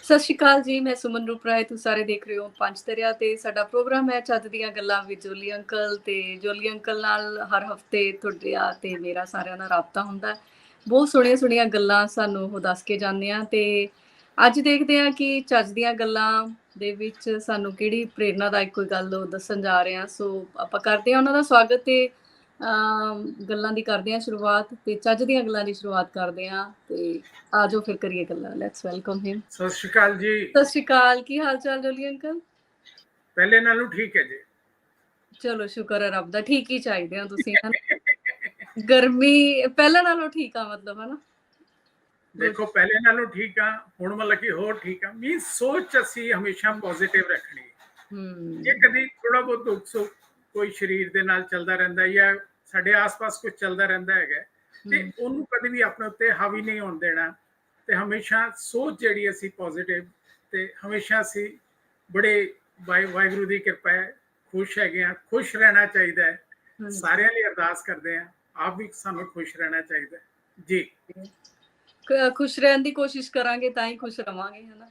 ਸਤਿ ਸ਼੍ਰੀ ਅਕਾਲ ਜੀ, ਮੈਂ ਸੁਮਨ ਰੂਪਰਾਏ। ਤੁਸੀਂ ਸਾਰੇ ਦੇਖ ਰਹੇ ਹੋ ਪੰਜ ਦਰਿਆ ਤੇ ਸਾਡਾ ਪ੍ਰੋਗਰਾਮ ਹੈ ਚੱਜ ਦੀਆਂ ਗੱਲਾਂ ਵਿਦ ਜੋਲੀ ਅੰਕਲ। ਤੇ ਜੋਲੀ ਅੰਕਲ ਨਾਲ ਹਰ ਹਫਤੇ ਤੁਹਾਡਾ ਤੇ ਮੇਰਾ ਸਾਰਿਆਂ ਦਾ ਰਾਬਤਾ ਹੁੰਦਾ ਹੈ। ਬਹੁਤ ਸੋਹਣੀਆਂ ਸੋਹਣੀਆਂ ਗੱਲਾਂ ਸਾਨੂੰ ਉਹ ਦੱਸ ਕੇ ਜਾਂਦੇ ਆ। ਤੇ ਅੱਜ ਦੇਖਦੇ ਹਾਂ ਕਿ ਚੱਜ ਦੀਆਂ ਗੱਲਾਂ ਦੇ ਵਿੱਚ ਸਾਨੂੰ ਕਿਹੜੀ ਪ੍ਰੇਰਨਾਦਾਇਕ ਕੋਈ ਗੱਲ ਉਹ ਦੱਸਣ ਜਾ ਰਹੇ ਹਾਂ। ਸੋ ਆਪਾਂ ਕਰਦੇ ਹਾਂ ਉਹਨਾਂ ਦਾ ਸਵਾਗਤ ਤੇ ਗੱਲਾਂ ਦੀ ਕਰਦੇ ਹਾਂ ਸ਼ੁਰੂਆਤ, ਤੇ ਚੱਜ ਦੀਆਂ ਗੱਲਾਂ ਦੀ ਸ਼ੁਰੂਆਤ ਕਰਦੇ ਹਾਂ। ਤੇ ਆ ਜਾਓ ਫਿਰ ਕਰੀਏ ਗੱਲਾਂ। ਲੈਟਸ ਵੈਲਕਮ ਹਿਮ। ਸਤਿ ਸ਼੍ਰੀ ਅਕਾਲ ਜੀ। ਸਤਿ ਸ਼੍ਰੀ ਅਕਾਲ, ਕੀ ਹਾਲ ਚਾਲ ਜੋਲੀ ਅੰਕਲ? ਪਹਿਲੇ ਨਾਲੋਂ ਠੀਕ ਹੈ ਜੀ। ਚਲੋ ਸ਼ੁਕਰ ਹੈ ਰੱਬ ਦਾ, ਠੀਕ ਹੀ ਚਾਹੀਦੇ ਆ ਤੁਸੀਂ, ਹਨਾ? ਗਰਮੀ ਪਹਿਲਾਂ ਨਾਲੋਂ ਠੀਕ ਆ ਮਤਲਬ, ਹਨਾ? ਦੇਖੋ ਪਹਿਲੇ ਨਾਲੋਂ ਠੀਕ ਆ, ਹੁਣ ਮਤਲਬ ਕਿ ਹੋਰ ਠੀਕ ਆ। ਮੀਨ ਸੋਚ ਅਸੀਂ ਹਮੇਸ਼ਾ ਪੋਜ਼ਿਟਿਵ ਰੱਖਣੀ। ਜੇ ਕਦੀ ਥੋੜਾ ਬਹੁਤ ਦੁੱਖ ਸੁੱਖ ਕੋਈ ਸਰੀਰ ਦੇ ਨਾਲ ਚੱਲਦਾ ਰਹਿੰਦਾ ਜਾਂ ਸਾਡੇ ਆਸ-ਪਾਸ ਕੁਝ ਚੱਲਦਾ ਰਹਿੰਦਾ ਹੈਗਾ, ਤੇ ਉਹਨੂੰ ਕਦੇ ਵੀ ਆਪਣੇ ਉੱਤੇ ਹਾਵੀ ਨਹੀਂ ਹੋਣ ਦੇਣਾ। ਤੇ ਹਮੇਸ਼ਾ ਸੋਚ ਜਿਹੜੀ ਅਸੀਂ ਪੋਜ਼ਿਟਿਵ, ਤੇ ਹਮੇਸ਼ਾ ਅਸੀਂ ਬੜੇ ਵਾਹਿਗੁਰੂ ਦੀ ਕਿਰਪਾ ਹੈ ਖੁਸ਼ ਹੈਗੇ ਆ। ਖੁਸ਼ ਰਹਿਣਾ ਚਾਹੀਦਾ ਹੈ। ਸਾਰਿਆਂ ਲਈ ਅਰਦਾਸ ਕਰਦੇ ਆ, ਆਪ ਵੀ ਸਾਨੂੰ ਖੁਸ਼ ਰਹਿਣਾ ਚਾਹੀਦਾ ਜੀ। ਖੁਸ਼ ਰਹਿਣ ਦੀ ਕੋਸ਼ਿਸ਼ ਕਰਾਂਗੇ ਤਾਂ ਹੀ ਖੁਸ਼ ਰਵਾਂਗੇ, ਹਨਾ?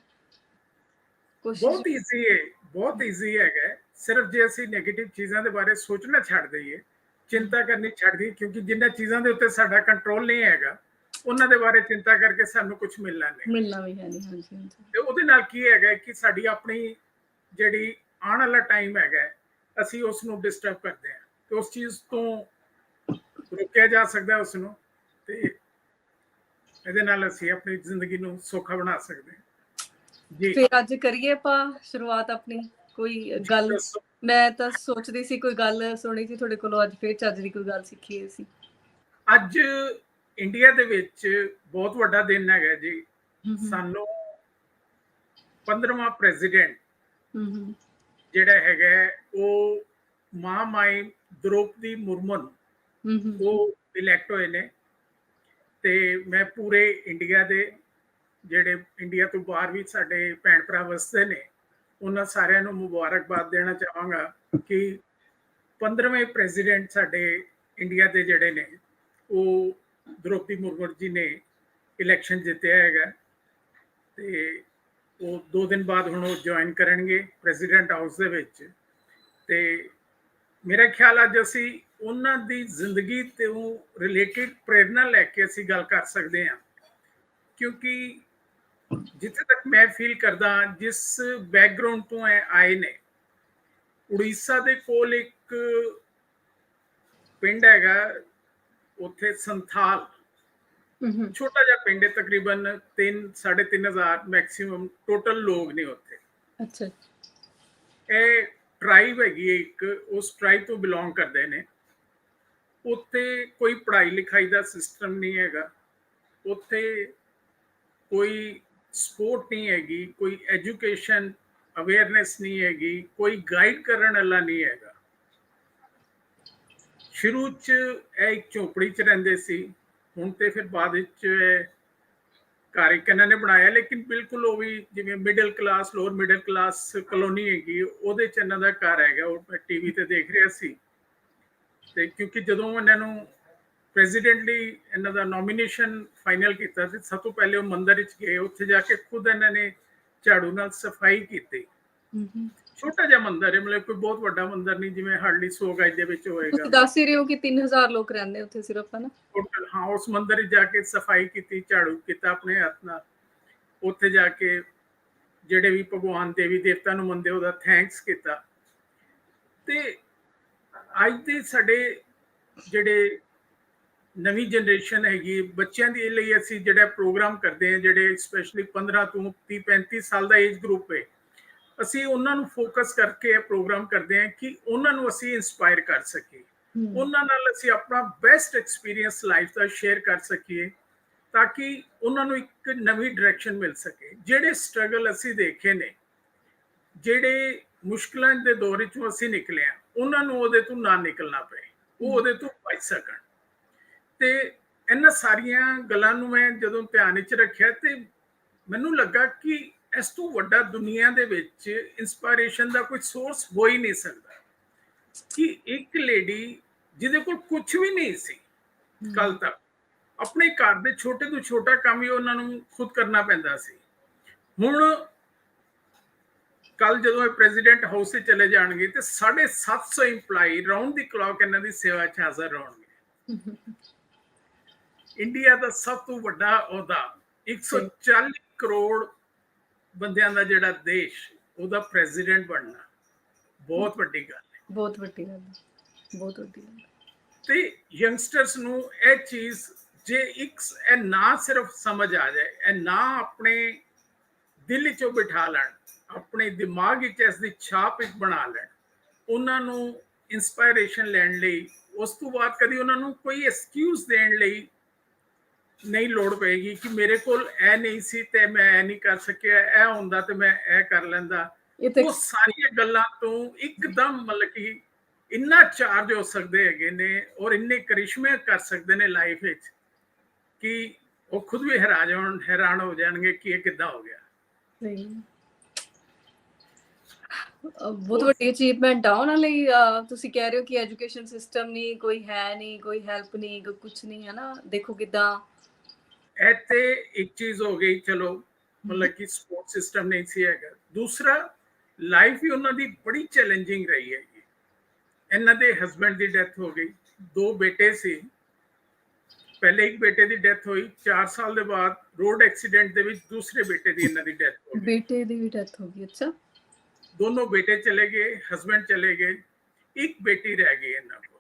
ਬਹੁਤ ਈਜ਼ੀ ਹੈ, ਬਹੁਤ ਈਜ਼ੀ ਹੈਗਾ। ਸਿਰਫ ਜੇ ਅਸੀਂ ਨੈਗੇਟਿਵ ਚੀਜ਼ਾਂ ਦੇ ਬਾਰੇ ਸੋਚਣਾ ਛੱਡ ਦਈਏ, ਚਿੰਤਾ ਕਰਨੀ ਛੱਡ ਦਈਏ, ਕਿਉਂਕਿ ਜਿੰਨਾਂ ਚੀਜ਼ਾਂ ਦੇ ਉੱਤੇ ਸਾਡਾ ਕੰਟਰੋਲ ਨਹੀਂ ਹੈਗਾ ਉਹਨਾਂ ਦੇ ਬਾਰੇ ਚਿੰਤਾ ਕਰਕੇ ਸਾਨੂੰ ਕੁਝ ਮਿਲਣਾ ਨਹੀਂ ਵੀ ਹੈ ਨਹੀਂ। ਹਾਂਜੀ ਹਾਂਜੀ। ਤੇ ਉਹਦੇ ਨਾਲ ਕੀ ਹੈਗਾ ਕਿ ਸਾਡੀ ਆਪਣੀ ਜਿਹੜੀ ਆਉਣ ਵਾਲਾ ਟਾਈਮ ਹੈਗਾ, ਅਸੀਂ ਉਸ ਨੂੰ ਡਿਸਟਰਬ ਕਰਦੇ ਹਾਂ। ਤੇ ਉਸ ਚੀਜ਼ ਤੋਂ ਰੋਕਿਆ ਜਾ ਸਕਦਾ ਉਸ ਨੂੰ, ਤੇ ਇਹਦੇ ਨਾਲ ਅਸੀਂ ਆਪਣੀ ਜ਼ਿੰਦਗੀ ਨੂੰ ਸੌਖਾ ਬਣਾ ਸਕਦੇ ਹਾਂ ਜੀ। ਫਿਰ ਅੱਜ ਕਰੀਏ ਆਪਾਂ ਸ਼ੁਰੂਆਤ ਆਪਣੀ ਕੋਈ ਗੱਲ। ਮੈਂ ਤਾਂ ਸੋਚਦੀ ਸੀ ਕੋਈ ਗੱਲ ਸੁਣੀ ਸੀ ਤੁਹਾਡੇ ਕੋਲੋਂ, ਅੱਜ ਫਿਰ ਚੱਜ ਦੀ ਕੋਈ ਗੱਲ ਸਿੱਖੀ ਸੀ। ਅੱਜ ਇੰਡੀਆ ਦੇ ਵਿੱਚ ਬਹੁਤ ਵੱਡਾ ਦਿਨ ਹੈਗਾ ਜੀ। ਸਾਨੂੰ 15ਵਾਂ ਪ੍ਰੈਜ਼ੀਡੈਂਟ ਜਿਹੜਾ ਹੈਗਾ ਉਹ ਮਹਾਮਾਈ ਦ੍ਰੋਪਦੀ ਮੁਰਮੂ ਉਹ ਇਲੈਕਟ ਹੋਏ ਨੇ। ਤੇ ਮੈਂ ਪੂਰੇ ਇੰਡੀਆ ਦੇ ਜਿਹੜੇ ਇੰਡੀਆ ਤੋਂ ਬਾਹਰ ਵੀ ਸਾਡੇ ਭੈਣ ਭਰਾ ਵਸਦੇ ਨੇ, ਉਹਨਾਂ ਸਾਰਿਆਂ ਨੂੰ ਮੁਬਾਰਕਬਾਦ ਦੇਣਾ ਚਾਹਾਂਗਾ ਕਿ 15ਵੇਂ ਪ੍ਰੈਜ਼ੀਡੈਂਟ ਸਾਡੇ ਇੰਡੀਆ ਦੇ ਜਿਹੜੇ ਨੇ ਉਹ ਦ੍ਰੋਪਦੀ ਮੁਰਮੂ ਜੀ ਨੇ ਇਲੈਕਸ਼ਨ ਜਿੱਤਿਆ ਹੈਗਾ। ਤੇ ਉਹ 2 ਦਿਨ ਬਾਅਦ ਹੁਣ ਉਹ ਜੁਆਇਨ ਕਰਨਗੇ ਪ੍ਰੈਜ਼ੀਡੈਂਟ ਹਾਊਸ ਦੇ ਵਿੱਚ। ਤੇ ਮੇਰਾ ਖਿਆਲ ਅੱਜ ਅਸੀਂ ਉਹਨਾਂ ਦੀ ਜ਼ਿੰਦਗੀ ਤੇ ਉਹ ਰਿਲੇਟਿਡ ਪ੍ਰੇਰਨਾ ਲੈ ਕੇ ਅਸੀਂ ਗੱਲ ਕਰ ਸਕਦੇ ਹਾਂ, ਕਿਉਂਕਿ ਜਿੱਥੇ ਤੱਕ ਮੈਂ ਫੀਲ ਕਰਦਾ, ਜਿਸ ਬੈਕਗਰਾਉਂਡ ਤੋਂ ਆਏ ਨੇ, ਉੜੀਸਾ ਦੇ ਕੋਲ ਇੱਕ ਪਿੰਡ ਹੈਗਾ ਉੱਥੇ ਸੰਥਾਲ, ਛੋਟਾ ਜਿਹਾ ਪਿੰਡ ਹੈ, ਤਕਰੀਬਨ 3-3.5 ਮੈਕਸਿਮਮ ਟੋਟਲ ਲੋਕ ਨੇ ਉੱਥੇ। ਅੱਛਾ। ਇਹ ਟ੍ਰਾਈਬ ਹੈਗੀ ਹੈ ਇੱਕ, ਉਸ ਟ੍ਰਾਈਬ ਤੋਂ ਬਿਲੋਂਗ ਕਰਦੇ ਨੇ। ਉੱਥੇ ਕੋਈ ਪੜ੍ਹਾਈ ਲਿਖਾਈ ਦਾ ਸਿਸਟਮ ਨਹੀਂ ਹੈਗਾ, ਉੱਥੇ ਕੋਈ ਸਪੋਰਟ ਨਹੀਂ ਹੈਗੀ, ਕੋਈ ਐਜੂਕੇਸ਼ਨ ਅਵੇਅਰਨੈਸ ਨਹੀਂ ਹੈਗੀ, ਕੋਈ ਗਾਈਡ ਕਰਨ ਵਾਲਾ ਨਹੀਂ ਹੈਗਾ। ਸ਼ੁਰੂ 'ਚ ਇਹ ਇੱਕ ਝੋਪੜੀ 'ਚ ਰਹਿੰਦੇ ਸੀ, ਹੁਣ ਤੇ ਫਿਰ ਬਾਅਦ ਵਿੱਚ ਘਰ ਇੱਕ ਇਹਨਾਂ ਨੇ ਬਣਾਇਆ, ਲੇਕਿਨ ਬਿਲਕੁਲ ਉਹ ਵੀ ਜਿਵੇਂ middle class, lower middle class colony ਹੈਗੀ, ਉਹਦੇ 'ਚ ਇਹਨਾਂ ਦਾ ਘਰ ਹੈਗਾ। ਉਹ ਮੈਂ ਟੀਵੀ ਤੇ ਦੇਖ ਰਿਹਾ ਸੀ। ਤੇ ਕਿਉਂਕਿ ਜਦੋਂ ਇਹਨਾਂ ਨੂੰ ਪ੍ਰੈਜ਼ੀਡੈਂਟ ਲਈ ਇਹਨਾਂ ਦਾ ਨੋਮੀਨੇਸ਼ਨ ਫਾਈਨਲ ਕੀਤਾ ਸੀ, ਸਭ ਤੋਂ ਪਹਿਲੇ ਉਹ ਮੰਦਿਰ ਵਿੱਚ ਗਏ, ਉੱਥੇ ਜਾ ਕੇ ਖੁਦ ਇਹਨਾਂ ਨੇ ਝਾੜੂ ਨਾਲ ਸਫਾਈ ਕੀਤੀ। ਛੋਟਾ ਜਿਹਾ ਮੰਦਿਰ ਹੈ, ਮਤਲਬ ਕੋਈ ਬਹੁਤ ਵੱਡਾ ਮੰਦਿਰ ਨਹੀਂ, ਜਿਵੇਂ ਹਾਰਡਲੀ 100 ਗਜ ਦੇ ਵਿੱਚ ਹੋਏਗਾ। ਤੁਸੀਂ ਦੱਸ ਹੀ ਰਹੇ ਹੋ ਕਿ 3000 ਲੋਕ ਰਹਿੰਦੇ ਉੱਥੇ ਸਿਰਫ, ਹਨਾ? ਟੋਟਲ, ਹਾਂ। ਉਸ ਮੰਦਿਰ ਵਿੱਚ ਜਾ ਕੇ ਸਫਾਈ ਕੀਤੀ, ਝਾੜੂ ਕੀਤਾ ਆਪਣੇ ਹੱਥ ਨਾਲ। ਉੱਥੇ ਜਾ ਕੇ ਜਿਹੜੇ ਵੀ ਭਗਵਾਨ ਦੇਵੀ ਦੇਵਤਾ ਨੂੰ ਮੰਨਦੇ ਉਹਦਾ ਥੈਂਕਸ ਕੀਤਾ। ਤੇ ਅੱਜ ਦੇ ਸਾਡੇ ਜਿਹੜੇ ਨਵੀਂ ਜਨਰੇਸ਼ਨ ਹੈਗੀ, ਬੱਚਿਆਂ ਦੇ ਲਈ ਅਸੀਂ ਜਿਹੜਾ ਪ੍ਰੋਗਰਾਮ ਕਰਦੇ ਹਾਂ, ਜਿਹੜੇ ਸਪੈਸ਼ਲੀ 15 ਤੋਂ 30-35 ਸਾਲ ਦਾ ਏਜ ਗਰੁੱਪ ਹੈ, ਅਸੀਂ ਉਹਨਾਂ ਨੂੰ ਫੋਕਸ ਕਰਕੇ ਇਹ ਪ੍ਰੋਗਰਾਮ ਕਰਦੇ ਹਾਂ ਕਿ ਉਹਨਾਂ ਨੂੰ ਅਸੀਂ ਇੰਸਪਾਇਰ ਕਰ ਸਕੀਏ, ਉਹਨਾਂ ਨਾਲ ਅਸੀਂ ਆਪਣਾ ਬੈਸਟ ਐਕਸਪੀਰੀਅੰਸ ਲਾਈਫ ਦਾ ਸ਼ੇਅਰ ਕਰ ਸਕੀਏ, ਤਾਂ ਕਿ ਉਹਨਾਂ ਨੂੰ ਇੱਕ ਨਵੀਂ ਡਾਇਰੈਕਸ਼ਨ ਮਿਲ ਸਕੇ। ਜਿਹੜੇ ਸਟਰਗਲ ਅਸੀਂ ਦੇਖੇ ਨੇ, ਜਿਹੜੇ ਮੁਸ਼ਕਲਾਂ ਦੇ ਦੌਰ ਵਿੱਚੋਂ ਅਸੀਂ ਨਿਕਲੇ ਹਾਂ, ਉਹਨਾਂ ਨੂੰ ਉਹਦੇ ਤੋਂ ਨਾ ਨਿਕਲਣਾ ਪਏ, ਉਹ ਉਹਦੇ ਤੋਂ ਬਚ ਸਕਣ। ਤੇ ਇਹਨਾਂ ਸਾਰੀਆਂ ਗੱਲਾਂ ਨੂੰ ਮੈਂ ਜਦੋਂ ਧਿਆਨ ਵਿੱਚ ਰੱਖਿਆ, ਤੇ ਮੈਨੂੰ ਲੱਗਾ ਕਿ ਇਸ ਤੋਂ ਵੱਡਾ ਦੁਨੀਆ ਦੇ ਵਿੱਚ ਇੰਸਪਾਇਰੇਸ਼ਨ ਦਾ ਕੋਈ ਸੋਰਸ ਹੋ ਹੀ ਨਹੀਂ ਸਕਦਾ ਕਿ ਇੱਕ ਲੇਡੀ ਜਿਹਦੇ ਕੋਲ ਕੁਝ ਵੀ ਨਹੀਂ ਸੀ ਕੱਲ ਤੱਕ, ਆਪਣੇ ਘਰ ਦੇ ਛੋਟੇ ਤੋਂ ਛੋਟਾ ਕੰਮ ਹੀ ਉਹਨਾਂ ਨੂੰ ਖੁਦ ਕਰਨਾ ਪੈਂਦਾ ਸੀ, ਹੁਣ ਕੱਲ ਜਦੋਂ ਇਹ ਪ੍ਰੈਜ਼ੀਡੈਂਟ ਹਾਊਸ 'ਚ ਚਲੇ ਜਾਣਗੇ ਤੇ 750 ਇੰਪਲਾਈ ਰਾਉਂਡ ਦੀ ਕਲੌਕ ਇਹਨਾਂ ਦੀ ਸੇਵਾ 'ਚ ਹਾਜ਼ਰ ਹੋਣਗੇ। ਇੰਡੀਆ ਦਾ ਸਭ ਤੋਂ ਵੱਡਾ ਅਹੁਦਾ 140 ਕਰੋੜ ਬੰਦਿਆਂ ਦਾ ਜਿਹੜਾ ਦੇਸ਼, ਉਹਦਾ ਪ੍ਰੈਜ਼ੀਡੈਂਟ ਬਣਨਾ ਬਹੁਤ ਵੱਡੀ ਗੱਲ ਹੈ। ਬਹੁਤ ਵੱਡੀ ਗੱਲ ਹੈ, ਬਹੁਤ ਵੱਡੀ ਗੱਲ ਹੈ। ਤੇ ਯੰਗਸਟਰਸ ਨੂੰ ਇਹ ਚੀਜ਼ ਜੇ ਇਹ ਨਾ ਸਿਰਫ ਸਮਝ ਆ ਜਾਏ, ਇਹ ਨਾ ਆਪਣੇ ਦਿਲ 'ਚੋਂ ਬਿਠਾ ਲੈਣ, ਆਪਣੇ ਦਿਮਾਗ ਵਿੱਚ ਇਸ ਦੀ ਛਾਪ ਇੱਕ ਬਣਾ ਲੈਣ, ਉਹਨਾਂ ਨੂੰ ਇੰਸਪਾਇਰੇਸ਼ਨ ਲੈਣ ਲਈ, ਉਸ ਤੋਂ ਬਾਅਦ ਕਦੀ ਉਹਨਾਂ ਨੂੰ ਕੋਈ ਐਕਸਕਿਊਜ਼ ਦੇਣ ਲਈ ਨਹੀਂ ਲੋੜ ਪਏਗੀ ਕਿ ਮੇਰੇ ਕੋਲ ਇਹ ਨਹੀਂ ਸੀ ਤੇ ਮੈਂ ਇਹ ਨਹੀਂ ਕਰ ਸਕਿਆ, ਇਹ ਹੁੰਦਾ ਤੇ ਮੈਂ ਇਹ ਕਰ ਲੈਂਦਾ। ਉਹ ਸਾਰੀਆਂ ਗੱਲਾਂ ਤੋਂ ਇੱਕਦਮ ਮਤਲਬ ਕਿ ਇੰਨਾ ਚਾਰਜ ਹੋ ਸਕਦੇ ਹੈਗੇ ਨੇ ਔਰ ਇੰਨੇ ਕਰਿਸ਼ਮੇ ਕਰ ਸਕਦੇ ਨੇ ਲਾਈਫ ਵਿੱਚ ਕਿ ਉਹ ਖੁਦ ਵੀ ਹੈਰਾਨ ਹੋ ਜਾਣਗੇ ਕਿ ਇਹ ਕਿੱਦਾਂ ਹੋ ਗਿਆ। ਬਹੁਤ ਵੱਡੀ ਅਚੀਵਮੈਂਟ ਆ ਉਹਨਾਂ ਲਈ। ਤੁਸੀਂ ਕਹਿ ਰਹੇ ਹੋ ਕਿ ਐਜੂਕੇਸ਼ਨ ਸਿਸਟਮ ਨਹੀਂ, ਕੋਈ ਹੈ ਨਹੀਂ, ਕੋਈ ਹੈਲਪ ਨਹੀਂ, ਕੁਛ ਨਹੀਂ, ਹੈ ਨਾ। ਦੇਖੋ ਕਿੱਦਾਂ ਇੱਥੇ ਇੱਕ ਚੀਜ਼ ਹੋ ਗਈ, ਚਲੋ ਮਤਲਬ ਕਿ ਸਪੋਰਟ ਸਿਸਟਮ ਨਹੀਂ ਸੀ ਹੈਗਾ। ਦੂਸਰਾ, ਲਾਈਫ ਵੀ ਉਹਨਾਂ ਦੀ ਬੜੀ ਚੈਲੰਜਿੰਗ ਰਹੀ ਹੈਗੀ। ਇਹਨਾਂ ਦੇ ਹਸਬੈਂਡ ਦੀ ਡੈਥ ਹੋ ਗਈ, 2 ਬੇਟੇ ਸੀ। ਪਹਿਲੇ ਇੱਕ ਬੇਟੇ ਦੀ ਡੈਥ ਹੋਈ, 4 ਸਾਲ ਦੇ ਬਾਅਦ ਰੋਡ ਐਕਸੀਡੈਂਟ ਦੇ ਵਿੱਚ ਦੂਸਰੇ ਬੇਟੇ ਦੀ ਇਹਨਾਂ ਦੀ ਡੈਥ ਹੋ ਗਈ। ਬੇਟੇ ਦੀ ਵੀ ਡੈਥ ਹੋ ਗਈ। ਅੱਛਾ। ਦੋਨੋਂ ਬੇਟੇ ਚਲੇ ਗਏ, ਹਸਬੈਂਡ ਚਲੇ ਗਏ, ਇੱਕ ਬੇਟੀ ਰਹਿ ਗਈ ਇਹਨਾਂ ਕੋਲ।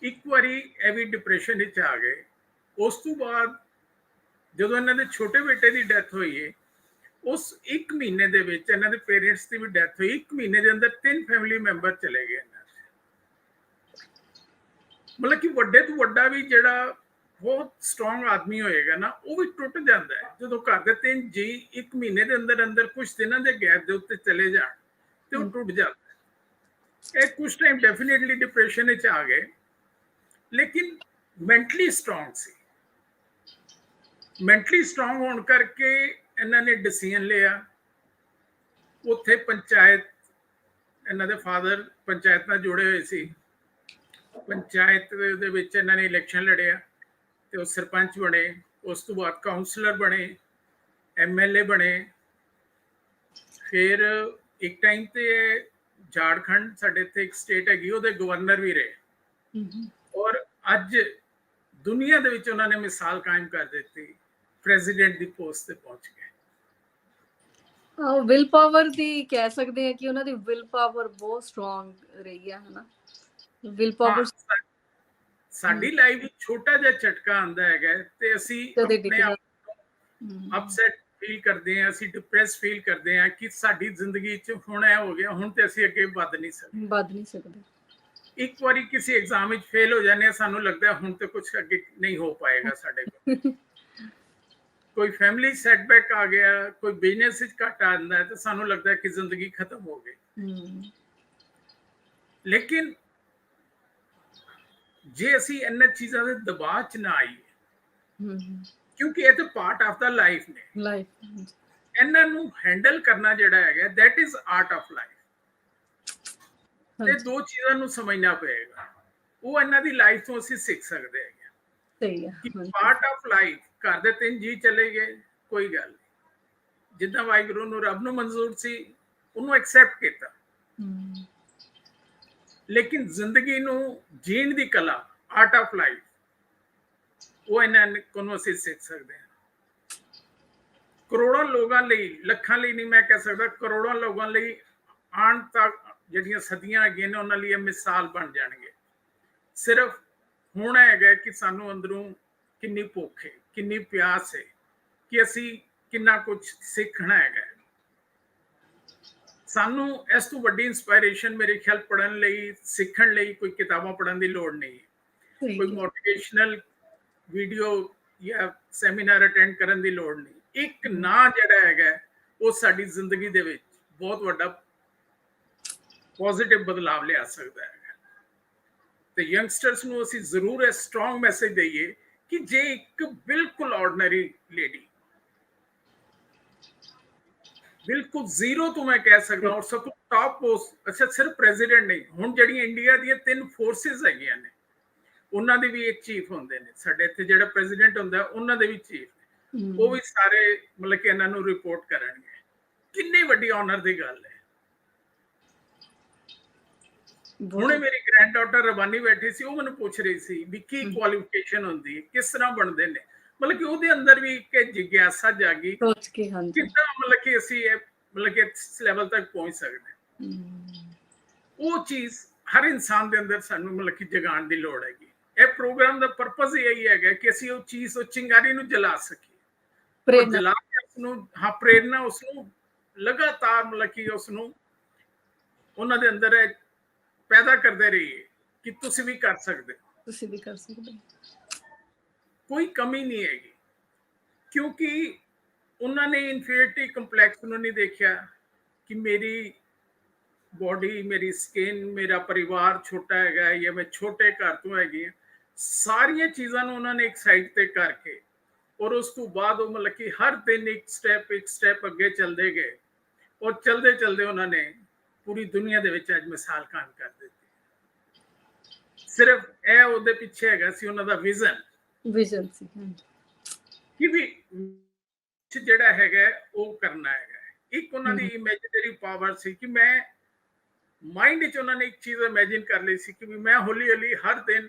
ਇੱਕ ਵਾਰੀ ਇਹ ਵੀ ਡਿਪਰੈਸ਼ਨ ਵਿੱਚ ਆ ਗਏ। ਉਸ ਤੋਂ ਬਾਅਦ ਜਦੋਂ ਇਹਨਾਂ ਦੇ ਛੋਟੇ ਬੇਟੇ ਦੀ ਡੈਥ ਹੋਈ ਹੈ, ਉਸ 1 ਮਹੀਨੇ ਦੇ ਵਿੱਚ ਇਹਨਾਂ ਦੇ ਪੇਰੈਂਟਸ ਦੀ ਵੀ ਡੈਥ ਹੋਈ। 1 ਮਹੀਨੇ ਦੇ ਅੰਦਰ 3 ਫੈਮਿਲੀ ਮੈਂਬਰ ਚਲੇ ਗਏ ਇਹਨਾਂ ਦੇ। ਮਤਲਬ ਕਿ ਵੱਡੇ ਤੋਂ ਵੱਡਾ ਵੀ ਜਿਹੜਾ ਬਹੁਤ ਸਟਰੋਂਗ ਆਦਮੀ ਹੋਏਗਾ ਨਾ, ਉਹ ਵੀ ਟੁੱਟ ਜਾਂਦਾ ਹੈ ਜਦੋਂ ਘਰ ਦੇ 3 ਜੀ 1 ਮਹੀਨੇ ਦੇ ਅੰਦਰ ਅੰਦਰ ਕੁਝ ਦਿਨਾਂ ਦੇ ਗੈਪ ਦੇ ਉੱਤੇ ਚਲੇ ਜਾਣ ਤੇ ਉਹ ਟੁੱਟ ਜਾਂਦਾ ਹੈ। ਇਹ ਕੁਝ ਟਾਈਮ ਡੈਫੀਨੇਟਲੀ ਡਿਪਰੈਸ਼ਨ ਵਿੱਚ ਆ ਗਏ, ਲੇਕਿਨ ਮੈਂਟਲੀ ਸਟਰੋਂਗ ਸੀ। ਮੈਂਟਲੀ ਸਟਰੋਂਗ ਹੋਣ ਕਰਕੇ ਇਹਨਾਂ ਨੇ ਡਿਸੀਜਨ ਲਿਆ। ਉੱਥੇ ਪੰਚਾਇਤ, ਇਹਨਾਂ ਦੇ ਫਾਦਰ ਪੰਚਾਇਤ ਨਾਲ ਜੁੜੇ ਹੋਏ ਸੀ, ਪੰਚਾਇਤ ਦੇ ਵਿੱਚ ਇਹਨਾਂ ਨੇ ਇਲੈਕਸ਼ਨ ਲੜਿਆ ਤੇ ਉਹ ਸਰਪੰਚ ਬਣੇ। ਉਸ ਤੋਂ ਬਾਅਦ ਕਾਉਂਸਲਰ ਬਣੇ, MLA ਬਣੇ। ਫਿਰ ਇੱਕ ਟਾਈਮ ਤੇ ਝਾਰਖੰਡ, ਸਾਡੇ ਇੱਥੇ ਇੱਕ ਸਟੇਟ ਹੈਗੀ, ਉਹਦੇ ਗਵਰਨਰ ਵੀ ਰਹੇ। ਔਰ ਅੱਜ ਦੁਨੀਆ ਦੇ ਵਿੱਚ ਉਹਨਾਂ ਨੇ ਮਿਸਾਲ ਕਾਇਮ ਕਰ ਦਿੱਤੀ, ਪ੍ਰੈਜ਼ੀਡੈਂਟ ਦੀ ਪੋਸਟ ਤੇ ਪਹੁੰਚ ਗਏ। ਵਿਲ ਪਾਵਰ ਦੀ ਕਹਿ ਸਕਦੇ ਹਾਂ ਕਿ ਉਹਨਾਂ ਦੀ ਵਿਲ ਪਾਵਰ ਬਹੁਤ ਸਟਰੋਂਗ ਰਹੀ ਹੈ, ਹਨਾ। ਵਿਲ ਪਾਵਰ ਸਾਡੀ ਲਾਈਫ ਵਿੱਚ ਛੋਟਾ ਜਿਹਾ ਝਟਕਾ ਆਉਂਦਾ ਹੈਗਾ ਤੇ ਅਸੀਂ ਆਪਣੇ ਆਪ ਨੂੰ ਅਪਸੈਟ ਫੀਲ ਕਰਦੇ ਹਾਂ, ਅਸੀਂ ਡਿਪਰੈਸ ਫੀਲ ਕਰਦੇ ਹਾਂ ਕਿ ਸਾਡੀ ਜ਼ਿੰਦਗੀ 'ਚ ਹੁਣ ਇਹ ਹੋ ਗਿਆ, ਹੁਣ ਤੇ ਅਸੀਂ ਅੱਗੇ ਵੱਧ ਨਹੀਂ ਸਕਦੇ। ਇੱਕ ਵਾਰੀ ਕਿਸੇ ਐਗਜ਼ਾਮ ਵਿੱਚ ਫੇਲ ਹੋ ਜਾਂਦੇ ਹਾਂ, ਸਾਨੂੰ ਲੱਗਦਾ ਹੁਣ ਤੇ ਕੁਝ ਅੱਗੇ ਨਹੀਂ ਹੋ ਪਾਏਗਾ ਸਾਡੇ ਕੋਲ। ਕੋਈ ਫੈਮਿਲੀ ਸੈਟਬੈਕ ਆ ਗਿਆ, ਕੋਈ ਬਿਜ਼ਨਸ ਵਿੱਚ ਘਾਟਾ ਆਉਂਦਾ ਹੈ ਤੇ ਸਾਨੂੰ ਲੱਗਦਾ ਕਿ ਜ਼ਿੰਦਗੀ ਖਤਮ ਹੋ ਗਈ। ਲੇਕਿਨ ਜੇ ਅਸੀਂ ਇਹਨਾਂ ਚੀਜ਼ਾਂ ਦੇ ਦਬਾਅ 'ਚ ਨਾ ਆਈਏ, ਕਿਉਂਕਿ ਇਹ ਤਾਂ ਪਾਰਟ ਆਫ ਦਾ ਲਾਈਫ ਨੇ, ਇਹਨਾਂ ਨੂੰ ਹੈਂਡਲ ਕਰਨਾ ਜਿਹੜਾ ਹੈਗਾ, that is art of life. ਤੇ 2 ਚੀਜ਼ਾਂ ਨੂੰ ਸਮਝਣਾ ਪਏਗਾ, ਉਹ ਇਹਨਾਂ ਦੀ ਲਾਈਫ ਤੋਂ ਅਸੀਂ ਸਿੱਖ ਸਕਦੇ ਹੈਗੇ। ਪਾਰਟ ਆਫ ਲਾਈਫ, ਘਰ ਦੇ 3 ਜੀ ਚਲੇ ਗਏ, ਕੋਈ ਗੱਲ ਨਹੀਂ, ਜਿੱਦਾਂ ਵਾਹਿਗੁਰੂ ਨੂੰ, ਰੱਬ ਨੂੰ ਮਨਜ਼ੂਰ ਸੀ, ਉਹਨੂੰ ਐਕਸੈਪਟ ਕੀਤਾ। ਲੇਕਿਨ ਜ਼ਿੰਦਗੀ ਨੂੰ ਜੀਣ ਦੀ ਕਲਾ, ਆਰਟ ਆਫ ਲਾਈਫ, ਉਹ ਇਹਨਾਂ ਕੋਲੋਂ ਅਸੀਂ ਸਿੱਖ ਸਕਦੇ ਹਾਂ। ਕਰੋੜਾਂ ਲੋਕਾਂ ਲਈ, ਲੱਖਾਂ ਲਈ ਨਹੀਂ ਮੈਂ ਕਹਿ ਸਕਦਾ, ਕਰੋੜਾਂ ਲੋਕਾਂ ਲਈ ਆਉਣ ਤੱਕ ਜਿਹੜੀਆਂ ਸਦੀਆਂ ਹੈਗੀਆਂ ਨੇ ਉਹਨਾਂ ਲਈ ਇਹ ਮਿਸਾਲ ਬਣ ਜਾਣਗੇ। ਸਿਰਫ ਹੁਣ ਹੈਗਾ ਕਿ ਸਾਨੂੰ ਅੰਦਰੋਂ ਕਿੰਨੀ ਭੁੱਖ ਹੈ, ਕਿੰਨੀ ਪਿਆਸ ਹੈ ਕਿ ਅਸੀਂ ਕਿੰਨਾ ਕੁਝ ਸਿੱਖਣਾ ਹੈਗਾ। ਸਾਨੂੰ ਇਸ ਤੋਂ ਵੱਡੀ ਇੰਸਪਾਇਰੇਸ਼ਨ ਮੇਰੇ ਖਿਆਲ ਪੜ੍ਹਨ ਲਈ, ਸਿੱਖਣ ਲਈ ਕੋਈ ਕਿਤਾਬਾਂ ਪੜ੍ਹਨ ਦੀ ਲੋੜ ਨਹੀਂ ਹੈ, ਕੋਈ ਮੋਟੀਵੇਸ਼ਨਲ ਵੀਡੀਓ ਜਾਂ ਸੈਮੀਨਾਰ ਅਟੈਂਡ ਕਰਨ ਦੀ ਲੋੜ ਨਹੀਂ। ਇੱਕ ਨਾਂ ਜਿਹੜਾ ਹੈਗਾ ਉਹ ਸਾਡੀ ਜ਼ਿੰਦਗੀ ਦੇ ਵਿੱਚ ਬਹੁਤ ਵੱਡਾ ਪੋਜ਼ਿਟਿਵ ਬਦਲਾਵ ਲਿਆ ਸਕਦਾ ਹੈ। ਤੇ ਯੰਗਸਟਰਸ ਨੂੰ ਅਸੀਂ ਜ਼ਰੂਰ ਇਹ ਸਟਰੋਂਗ ਮੈਸੇਜ ਦਈਏ ਕਿ ਜੇ ਇੱਕ ਬਿਲਕੁਲ ਆਰਡੀਨਰੀ ਲੇਡੀ, ਬਿਲਕੁਲ ਜ਼ੀਰੋ ਤੋਂ ਮੈਂ ਕਹਿ ਸਕਦਾ, ਔਰ ਸਭ ਤੋਂ ਟਾਪ ਪੋਸਟ, ਅੱਛਾ ਸਿਰਫ ਪ੍ਰੈਜ਼ੀਡੈਂਟ ਨਹੀਂ, ਹੁਣ ਜਿਹੜੀਆਂ ਇੰਡੀਆ ਦੀਆਂ 3 ਫੋਰਸਿਸ ਹੈਗੀਆਂ ਨੇ ਉਹਨਾਂ ਦੇ ਵੀ ਇੱਕ ਚੀਫ ਹੁੰਦੇ ਨੇ। ਸਾਡੇ ਇੱਥੇ ਜਿਹੜਾ ਪ੍ਰੈਜ਼ੀਡੈਂਟ ਹੁੰਦਾ ਉਹਨਾਂ ਦੇ ਵੀ ਚੀਫ, ਉਹ ਵੀ ਸਾਰੇ ਮਤਲਬ ਕਿ ਇਹਨਾਂ ਨੂੰ ਰਿਪੋਰਟ ਕਰਨਗੇ। ਕਿੰਨੀ ਵੱਡੀ ਆਨਰ ਦੀ ਗੱਲ ਹੈ। ਹੁਣੇ ਮੇਰੀ ਗ੍ਰੈਂਡ ਡਾਟਰ ਰਵਾਨੀ ਬੈਠੀ ਸੀ, ਉਹ ਮੈਨੂੰ ਪੁੱਛ ਰਹੀ ਸੀ ਵੀ ਕੀ ਕੁਆਲੀਫਿਕੇਸ਼ਨ ਹੁੰਦੀ ਹੈ, ਕਿਸ ਤਰ੍ਹਾਂ ਬਣਦੇ ਨੇ। ਮਤਲਬ ਕਿ ਉਹਦੇ ਅੰਦਰ ਵੀ ਇੱਕ ਜਿਗਿਆਸਾ ਜਾਗੀ, ਸੋਚ ਕੇ। ਹਾਂਜੀ, ਕਿੱਦਾਂ ਮਤਲਬ ਕਿ ਅਸੀਂ ਇਹ ਮਤਲਬ ਕਿ ਇਸ ਲੈਵਲ ਤੱਕ ਪਹੁੰਚ ਸਕਦੇ ਹਾਂ। ਉਹ ਚੀਜ਼ ਹਰ ਇਨਸਾਨ ਦੇ ਅੰਦਰ ਸਾਨੂੰ ਮਤਲਬ ਕਿ ਜਗਾਉਣ ਦੀ ਲੋੜ ਹੈਗੀ। ਇਹ ਪ੍ਰੋਗਰਾਮ ਦਾ ਪਰਪਸ ਇਹੀ ਹੈਗਾ ਕਿ ਅਸੀਂ ਉਹ ਚੀਜ਼, ਉਹ ਚਿੰਗਾਰੀ ਨੂੰ ਜਲਾ ਸਕੀਏ, ਔਰ ਜਲਾ ਕੇ ਉਸਨੂੰ ਪ੍ਰੇਰਨਾ ਉਸਨੂੰ ਲਗਾਤਾਰ ਮਤਲਬ ਕਿ ਉਸਨੂੰ ਉਹਨਾਂ ਦੇ ਅੰਦਰ ਪੈਦਾ ਕਰਦੇ ਰਹੀਏ ਕਿ ਤੁਸੀਂ ਵੀ ਕਰ ਸਕਦੇ ਹੋ, ਤੁਸੀਂ ਵੀ ਕਰ ਸਕਦੇ ਹੋ। ਕੋਈ ਕਮੀ ਨਹੀਂ ਹੈਗੀ, ਕਿਉਂਕਿ ਉਹਨਾਂ ਨੇ ਇਨਫੀਰੀਅਰਿਟੀ ਕੰਪਲੈਕਸ ਨੂੰ ਨਹੀਂ ਦੇਖਿਆ ਕਿ ਮੇਰੀ ਬੋਡੀ, ਮੇਰੀ ਸਕਿਨ, ਮੇਰਾ ਪਰਿਵਾਰ ਛੋਟਾ ਹੈਗਾ ਜਾਂ ਮੈਂ ਛੋਟੇ ਘਰ ਤੋਂ ਹੈਗੀ ਹਾਂ। ਸਾਰੀਆਂ ਚੀਜ਼ਾਂ ਨੂੰ ਉਹਨਾਂ ਨੇ ਇੱਕ ਸਾਈਡ ਤੇ ਕਰਕੇ, ਔਰ ਉਸ ਤੋਂ ਬਾਅਦ ਉਹ ਮਤਲਬ ਕਿ ਹਰ ਦਿਨ ਇੱਕ ਸਟੈਪ ਅੱਗੇ ਚੱਲਦੇ ਗਏ, ਔਰ ਚਲਦੇ ਚਲਦੇ ਉਹਨਾਂ ਨੇ ਪੂਰੀ ਦੁਨੀਆ ਦੇ ਵਿੱਚ ਅੱਜ ਮਿਸਾਲ ਕਾਇਮ ਕਰ ਦਿੱਤੀ। ਸਿਰਫ ਇਹ ਉਹਦੇ ਪਿੱਛੇ ਹੈਗਾ ਸੀ ਉਹਨਾਂ ਦਾ ਵਿਜ਼ਨ ਸੀ ਕਿ ਵੀ ਜਿਹੜਾ ਹੈਗਾ ਉਹ ਕਰਨਾ ਹੈਗਾ। ਇੱਕ ਉਹਨਾਂ ਦੀ ਇਮੇਜਿਨਰੀ ਪਾਵਰ ਸੀ ਕਿ ਮੈਂ ਮਾਈਂਡ ਵਿੱਚ ਉਹਨਾਂ ਨੇ ਇੱਕ ਚੀਜ਼ ਇਮੇਜਿਨ ਕਰ ਲਈ ਸੀ ਕਿ ਵੀ ਮੈਂ ਹੌਲੀ ਹੌਲੀ ਹਰ ਦਿਨ